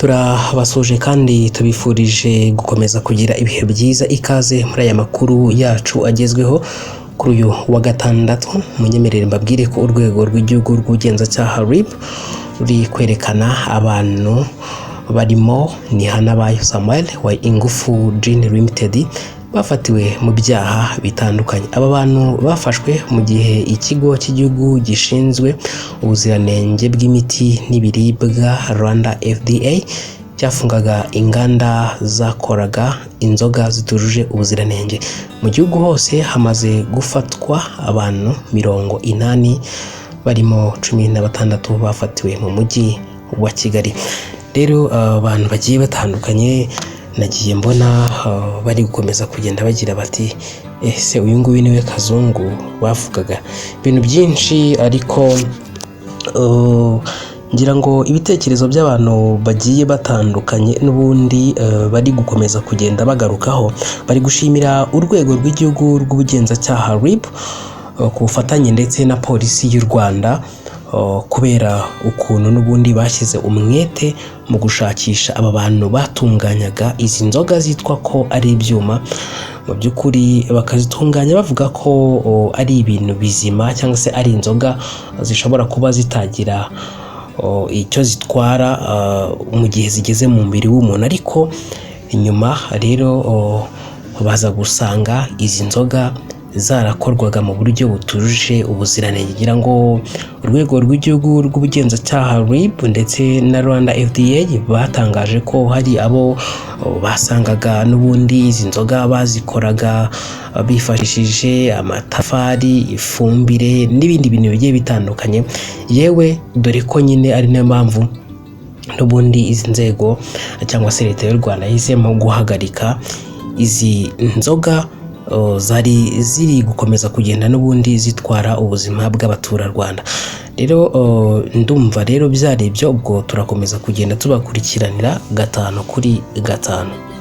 turabasuje kandi tubifurije gukomeza kugira ibihe byiza. Ikaze muri aya makuru yacu agezweho kuri uyu wa gatandatu. Munyemerere mbabwire ko urwego rw'igihugu rw'ubugenzacyaha RIB ruri kwerekana abantu barimo Nihanabayo Samuel wa Ingufu Gin Limited bafatiwe mu byaha bitandukanye. Aba bantu bafashwe mu gihe ikigo cy'igihugu gishinzwe ubuziranenge bw'imiti n'ibiribwa Rwanda FDA cyafungaga inganda zakoraga inzoga zitujuje ubuziranenge. Mu gihugu hose hamaze gufatwa abantu 80 barimo 16 bafatiwe mu mujyi wa Kigali. Rero abantu bagiye batandukanye nagiye mbona bari gukomeza kugenda bagira bati ese uyu nguyu niwe Kazungu bavugaga ibintu byinshi, ariko ngira ngo ibitekerezo by'abantu bagiye batandukanye n'ubundi bari gukomeza kugenda bagarukaho. Bari gushimira urwego rw'igihugu rw'ubugenzacyaha RIB ku bufatanye ndetse na polisi y'u Rwanda kubera ukuntu n'ubundi bashyize umwete mu gushakisha aba bantu batunganyaga izi nzoga zitwa ko ari ibyuma. Mu by'ukuri bakazitunganya bavuga ko ari ibintu bizima cyangwa se ari inzoga zishobora kuba zitagira icyo zitwara mu gihe zigeze mu mubiri w'umuntu, ariko inyuma rero baza gusanga izi nzoga zarakorwaga mu buryo butujuje ubuziranenge. Ngira ngo urwego rw'igihugu rw'ubugenzacyaha RIB ndetse na Rwanda FDA batangaje ko hari abo basangaga n'ubundi izi nzoga bazikoraga bifashishije amatafari, ifumbire n'ibindi bintu bigiye bitandukanye. Yewe dore ko nyine ari nayo mpamvu n'ubundi izi nzego cyangwa se leta y'u Rwanda yahisemo guhagarika izi nzoga zari ziri gukomeza kugenda n'ubundi zitwara ubuzima bw'abaturarwanda. Rero ndumva rero byari ibyo, ubwo turakomeza kugenda tubakurikiranira 5 kuri 5.